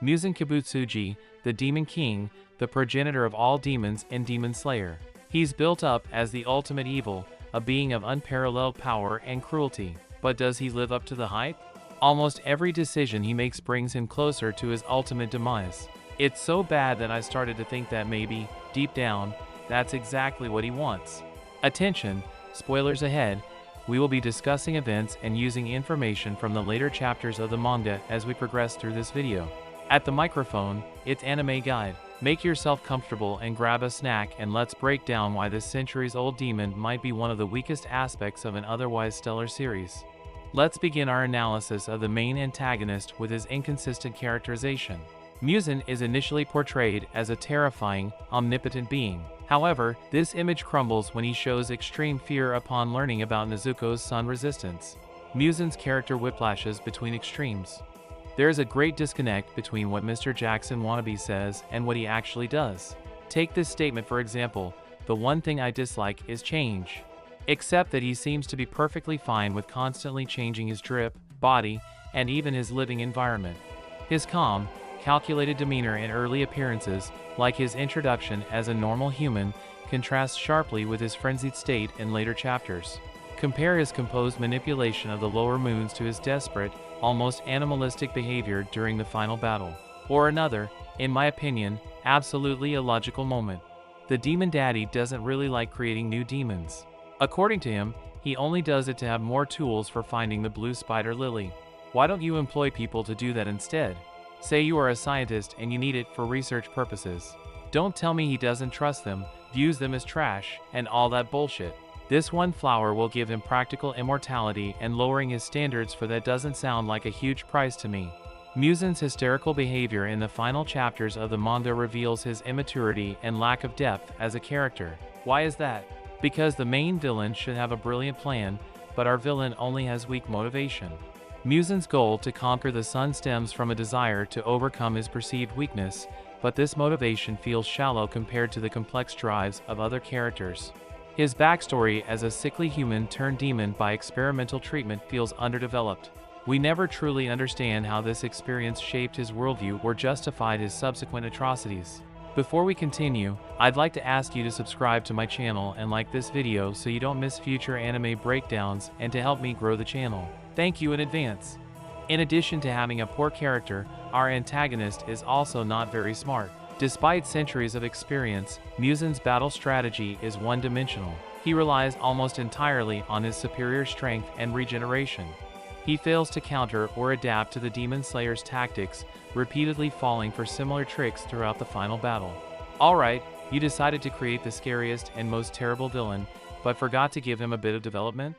Muzan Kibutsuji, the Demon King, the progenitor of all demons and demon slayer. He's built up as the ultimate evil, a being of unparalleled power and cruelty. But does he live up to the hype? Almost every decision he makes brings him closer to his ultimate demise. It's so bad that I started to think that maybe, deep down, that's exactly what he wants. Attention, spoilers ahead. We will be discussing events and using information from the later chapters of the manga as we progress through this video. At the microphone, it's Anime Guide. Make yourself comfortable and grab a snack, and let's break down why this centuries-old demon might be one of the weakest aspects of an otherwise stellar series. Let's begin our analysis of the main antagonist with his inconsistent characterization. Muzan is initially portrayed as a terrifying, omnipotent being. However, this image crumbles when he shows extreme fear upon learning about Nezuko's sun resistance. Muzan's character whiplashes between extremes. There is a great disconnect between what Mr. Jackson wannabe says and what he actually does. Take this statement for example: "The one thing I dislike is change." Except that he seems to be perfectly fine with constantly changing his drip, body, and even his living environment. His calm, calculated demeanor and early appearances, like his introduction as a normal human, contrasts sharply with his frenzied state in later chapters. Compare his composed manipulation of the lower moons to his desperate, almost animalistic behavior during the final battle. Or another, in my opinion, absolutely illogical moment. The Demon Daddy doesn't really like creating new demons. According to him, he only does it to have more tools for finding the blue spider lily. Why don't you employ people to do that instead? Say you are a scientist and you need it for research purposes. Don't tell me he doesn't trust them, views them as trash, and all that bullshit. This one flower will give him practical immortality, and lowering his standards for that doesn't sound like a huge price to me. Muzan's hysterical behavior in the final chapters of the manga reveals his immaturity and lack of depth as a character. Why is that? Because the main villain should have a brilliant plan, but our villain only has weak motivation. Muzan's goal to conquer the sun stems from a desire to overcome his perceived weakness, but this motivation feels shallow compared to the complex drives of other characters. His backstory as a sickly human turned demon by experimental treatment feels underdeveloped. We never truly understand how this experience shaped his worldview or justified his subsequent atrocities. Before we continue, I'd like to ask you to subscribe to my channel and like this video so you don't miss future anime breakdowns, and to help me grow the channel. Thank you in advance. In addition to having a poor character, our antagonist is also not very smart. Despite centuries of experience, Muzan's battle strategy is one-dimensional. He relies almost entirely on his superior strength and regeneration. He fails to counter or adapt to the Demon Slayer's tactics, repeatedly falling for similar tricks throughout the final battle. Alright, you decided to create the scariest and most terrible villain, but forgot to give him a bit of development?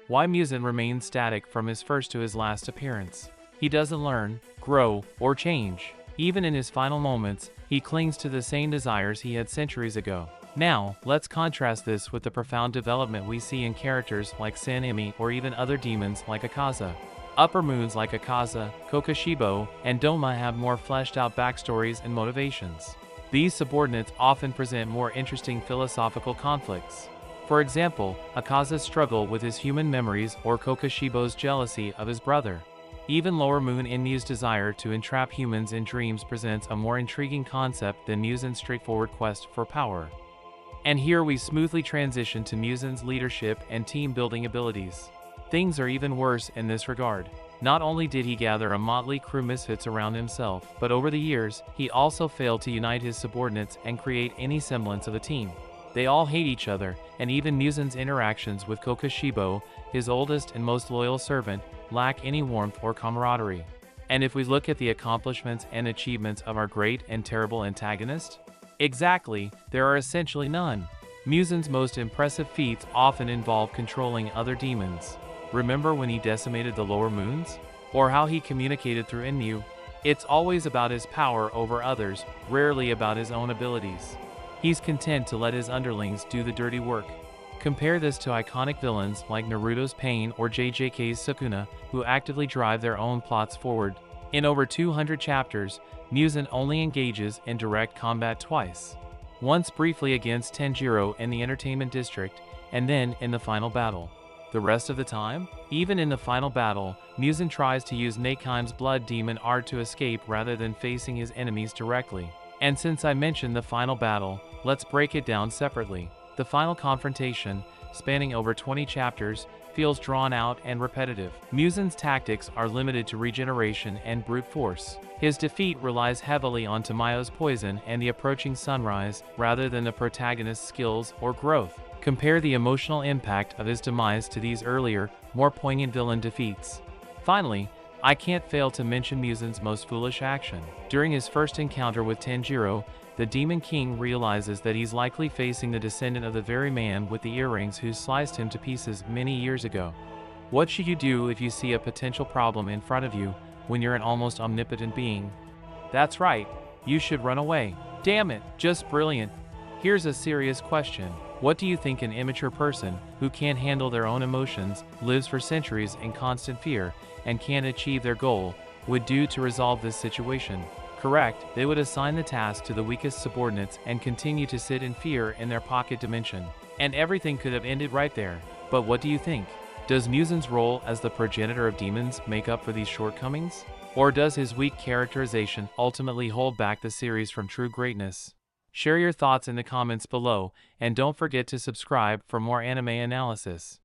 Why Muzan remains static from his first to his last appearance? He doesn't learn, grow, or change. Even in his final moments, he clings to the same desires he had centuries ago. Now, let's contrast this with the profound development we see in characters like Sanemi or even other demons like Akaza. Upper moons like Akaza, Kokoshibo, and Doma have more fleshed out backstories and motivations. These subordinates often present more interesting philosophical conflicts. For example, Akaza's struggle with his human memories or Kokoshibo's jealousy of his brother. Even Lower Moon Inyu's desire to entrap humans in dreams presents a more intriguing concept than Muzan's straightforward quest for power. And here we smoothly transition to Muzan's leadership and team-building abilities. Things are even worse in this regard. Not only did he gather a motley crew misfits around himself, but over the years, he also failed to unite his subordinates and create any semblance of a team. They all hate each other, and even Muzan's interactions with Kokoshibo, his oldest and most loyal servant, lack any warmth or camaraderie. And if we look at the accomplishments and achievements of our great and terrible antagonist? Exactly, there are essentially none. Muzan's most impressive feats often involve controlling other demons. Remember when he decimated the lower moons? Or how he communicated through Inyu? It's always about his power over others, rarely about his own abilities. He's content to let his underlings do the dirty work. Compare this to iconic villains like Naruto's Pain or JJK's Sukuna, who actively drive their own plots forward. In over 200 chapters, Muzan only engages in direct combat twice. Once briefly against Tenjiro in the entertainment district, and then in the final battle. the rest of the time? Even in the final battle, Muzan tries to use Nakeheim's blood demon art to escape rather than facing his enemies directly. And since I mentioned the final battle, let's break it down separately. The final confrontation, spanning over 20 chapters, feels drawn out and repetitive. Muzan's tactics are limited to regeneration and brute force. His defeat relies heavily on Tamayo's poison and the approaching sunrise, rather than the protagonist's skills or growth. Compare the emotional impact of his demise to these earlier, more poignant villain defeats. Finally, I can't fail to mention Muzan's most foolish action. During his first encounter with Tanjiro, the Demon King realizes that he's likely facing the descendant of the very man with the earrings who sliced him to pieces many years ago. What should you do if you see a potential problem in front of you when you're an almost omnipotent being? That's right, you should run away. Damn it, just brilliant. Here's a serious question. What do you think an immature person, who can't handle their own emotions, lives for centuries in constant fear, and can't achieve their goal, would do to resolve this situation? Correct, they would assign the task to the weakest subordinates and continue to sit in fear in their pocket dimension. And everything could have ended right there. But what do you think? Does Muzan's role as the progenitor of demons make up for these shortcomings? Or does his weak characterization ultimately hold back the series from true greatness? Share your thoughts in the comments below, and don't forget to subscribe for more anime analysis.